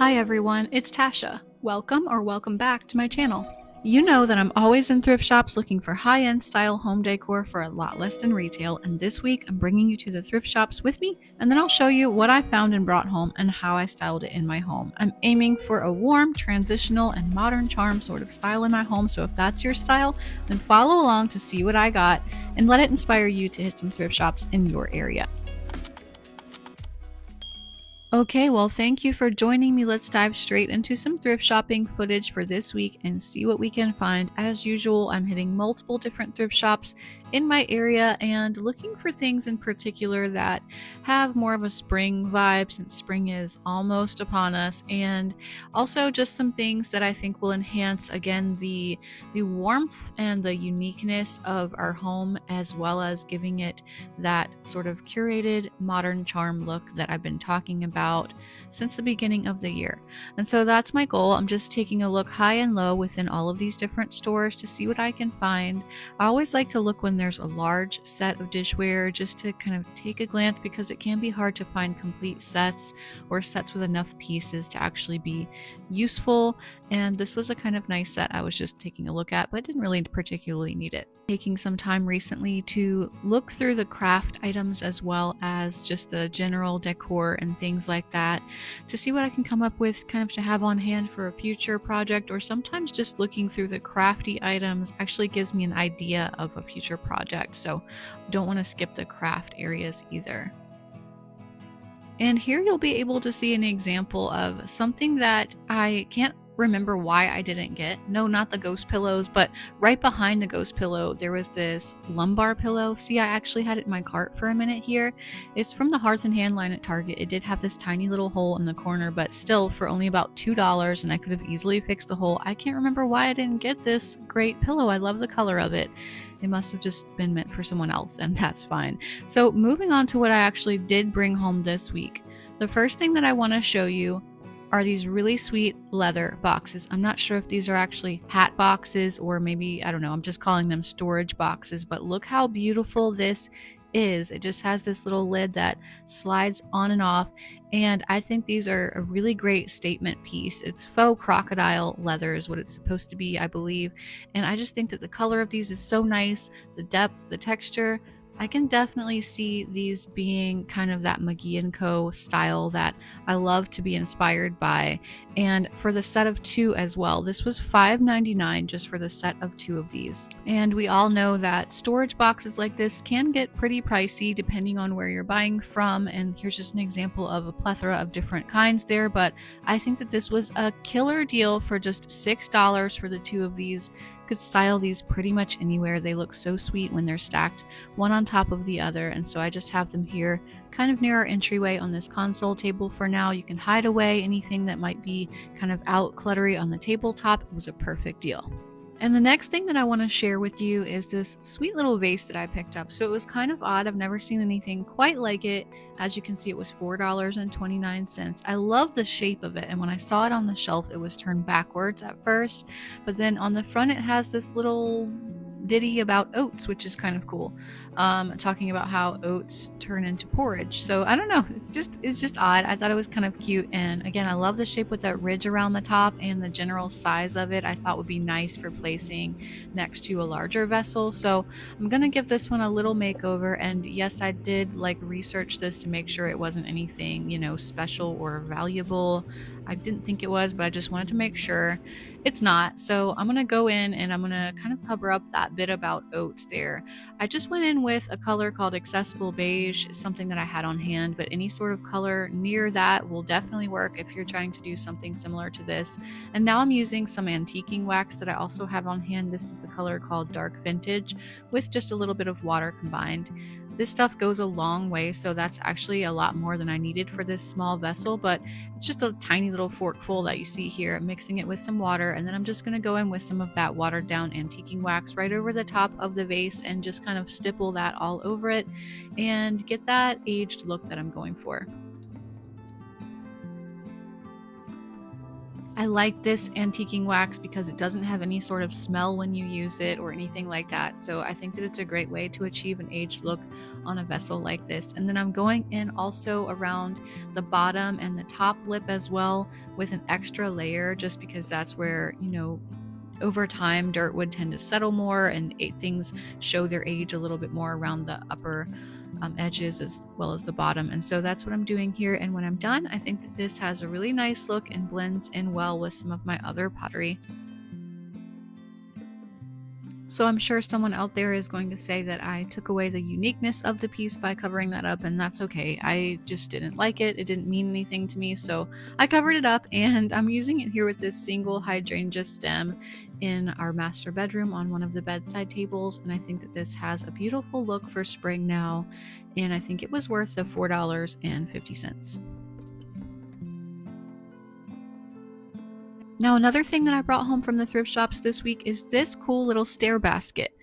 Hi everyone, it's Tasha. Welcome back to my channel. You know that I'm always in thrift shops looking for high-end style home decor for a lot less than retail, and this week I'm bringing you to the thrift shops with me, and then I'll show you what I found and brought home and how I styled it in my home. I'm aiming for a warm, transitional, and modern charm sort of style in my home, so if that's your style, then follow along to see what I got and let it inspire you to hit some thrift shops in your area. Okay, well, thank you for joining me. Let's dive straight into some thrift shopping footage for this week and see what we can find. As usual, I'm hitting multiple different thrift shops in my area and looking for things in particular that have more of a spring vibe since spring is almost upon us, and also just some things that I think will enhance again the warmth and the uniqueness of our home, as well as giving it that sort of curated modern charm look that I've been talking about since the beginning of the year. And so that's my goal. I'm just taking a look high and low within all of these different stores to see what I can find. I always like to look when there's a large set of dishware just to kind of take a glance, because it can be hard to find complete sets or sets with enough pieces to actually be useful. And this was a kind of nice set I was just taking a look at, but didn't really particularly need it. Taking some time recently to look through the craft items as well as just the general decor and things like that to see what I can come up with kind of to have on hand for a future project, or sometimes just looking through the crafty items actually gives me an idea of a future project, so don't want to skip the craft areas either. And here you'll be able to see an example of something that I can't remember why I didn't get. No, not the ghost pillows, but right behind the ghost pillow, there was this lumbar pillow. See, I actually had it in my cart for a minute here. It's from the Hearth and Hand line at Target. It did have this tiny little hole in the corner, but still for only about $2, and I could have easily fixed the hole. I can't remember why I didn't get this great pillow. I love the color of it. It must have just been meant for someone else, and that's fine. So moving on to what I actually did bring home this week. The first thing that I want to show you are these really sweet leather boxes. I'm not sure if these are actually hat boxes or maybe, I don't know, I'm just calling them storage boxes, but look how beautiful this is. It just has this little lid that slides on and off, and I think these are a really great statement piece. It's faux crocodile leather is what it's supposed to be, I believe, and I just think that the color of these is so nice, the depth, the texture. I can definitely see these being kind of that McGee & Co. style that I love to be inspired by. And for the set of 2 as well, this was $5.99 just for the set of 2 of these. And we all know that storage boxes like this can get pretty pricey depending on where you're buying from. And here's just an example of a plethora of different kinds there. But I think that this was a killer deal for just $6 for the 2 of these. Could style these pretty much anywhere. They look so sweet when they're stacked one on top of the other, and so I just have them here kind of near our entryway on this console table for now. You can hide away anything that might be kind of out cluttery on the tabletop. It was a perfect deal. And the next thing that I want to share with you is this sweet little vase that I picked up. So it was kind of odd. I've never seen anything quite like it. As you can see, it was $4.29. I love the shape of it. And when I saw it on the shelf, it was turned backwards at first. But then on the front, it has this little ditty about oats, which is kind of cool, talking about how oats turn into porridge. So I don't know, it's just odd. I thought it was kind of cute, and again, I love the shape with that ridge around the top, and the general size of it I thought would be nice for placing next to a larger vessel. So I'm gonna give this one a little makeover, and yes, I did research this to make sure it wasn't anything, you know, special or valuable. I didn't think it was, but I just wanted to make sure it's not. So I'm gonna go in and I'm gonna kind of cover up that bit about oats there. I just went in with a color called Accessible Beige. It's something that I had on hand, but any sort of color near that will definitely work if you're trying to do something similar to this. And now I'm using some antiquing wax that I also have on hand. This is the color called Dark Vintage with just a little bit of water combined. This stuff goes a long way, so that's actually a lot more than I needed for this small vessel, but it's just a tiny little forkful that you see here, mixing it with some water, and then I'm just going to go in with some of that watered down antiquing wax right over the top of the vase and just kind of stipple that all over it and get that aged look that I'm going for. I like this antiquing wax because it doesn't have any sort of smell when you use it or anything like that. So I think that it's a great way to achieve an aged look on a vessel like this. And then I'm going in also around the bottom and the top lip as well with an extra layer, just because that's where, over time dirt would tend to settle more and things show their age a little bit more around the upper edges as well as the bottom. And so that's what I'm doing here. And when I'm done, I think that this has a really nice look and blends in well with some of my other pottery. So I'm sure someone out there is going to say that I took away the uniqueness of the piece by covering that up, and that's okay. I just didn't like it. It didn't mean anything to me, so I covered it up, and I'm using it here with this single hydrangea stem in our master bedroom on one of the bedside tables, and I think that this has a beautiful look for spring now, and I think it was worth the $4.50. Now, another thing that I brought home from the thrift shops this week is this cool little stair basket.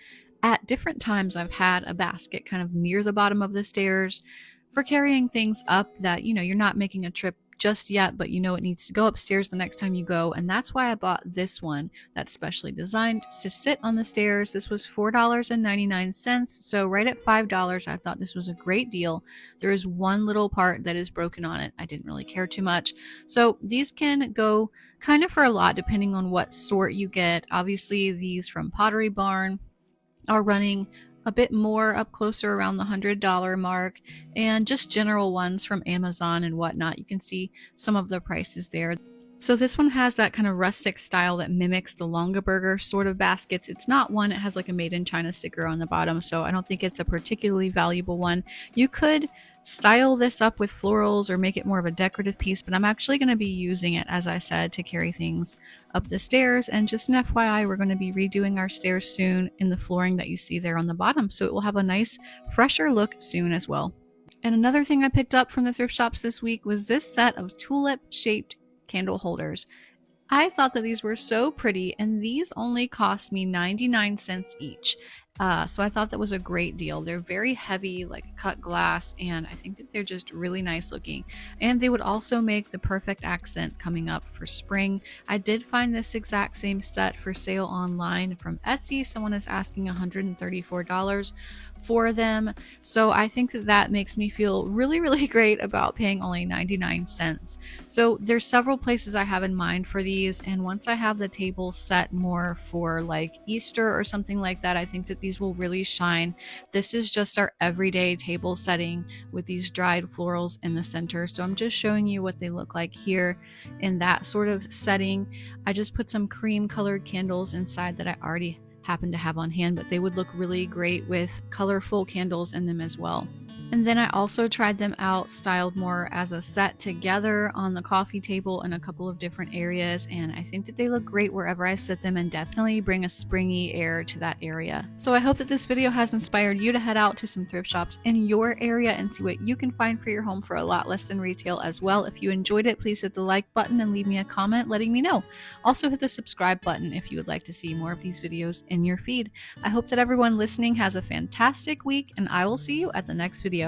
At different times, I've had a basket kind of near the bottom of the stairs for carrying things up that, you're not making a trip just yet, but it needs to go upstairs the next time you go. And that's why I bought this one that's specially designed to sit on the stairs. This was $4.99. So right at $5, I thought this was a great deal. There is one little part that is broken on it. I didn't really care too much. So these can go kind of for a lot depending on what sort you get. Obviously, these from Pottery Barn are running a bit more, up closer around the $100 mark, and just general ones from Amazon and whatnot. You can see some of the prices there. So this one has that kind of rustic style that mimics the Longaberger sort of baskets. It's not one, it has like a made in China sticker on the bottom, so I don't think it's a particularly valuable one. You could style this up with florals or make it more of a decorative piece, but I'm actually going to be using it, as I said, to carry things up the stairs. And just an FYI, we're going to be redoing our stairs soon in the flooring that you see there on the bottom, so it will have a nice fresher look soon as well. And another thing I picked up from the thrift shops this week was this set of tulip shaped candle holders. I thought that these were so pretty, and these only cost me 99 cents each. So I thought that was a great deal. They're very heavy, like cut glass, and I think that they're just really nice looking. And they would also make the perfect accent coming up for spring. I did find this exact same set for sale online from Etsy. Someone is asking $134 for them. So I think that that makes me feel really, really great about paying only 99 cents. So there's several places I have in mind for these, and once I have the table set more for like Easter or something like that, I think that these will really shine. This is just our everyday table setting with these dried florals in the center. So I'm just showing you what they look like here in that sort of setting. I just put some cream colored candles inside that I already happen to have on hand, but they would look really great with colorful candles in them as well. And then I also tried them out styled more as a set together on the coffee table in a couple of different areas, and I think that they look great wherever I sit them and definitely bring a springy air to that area. So I hope that this video has inspired you to head out to some thrift shops in your area and see what you can find for your home for a lot less than retail as well. If you enjoyed it, please hit the like button and leave me a comment letting me know. Also hit the subscribe button if you would like to see more of these videos in your feed. I hope that everyone listening has a fantastic week, and I will see you at the next video.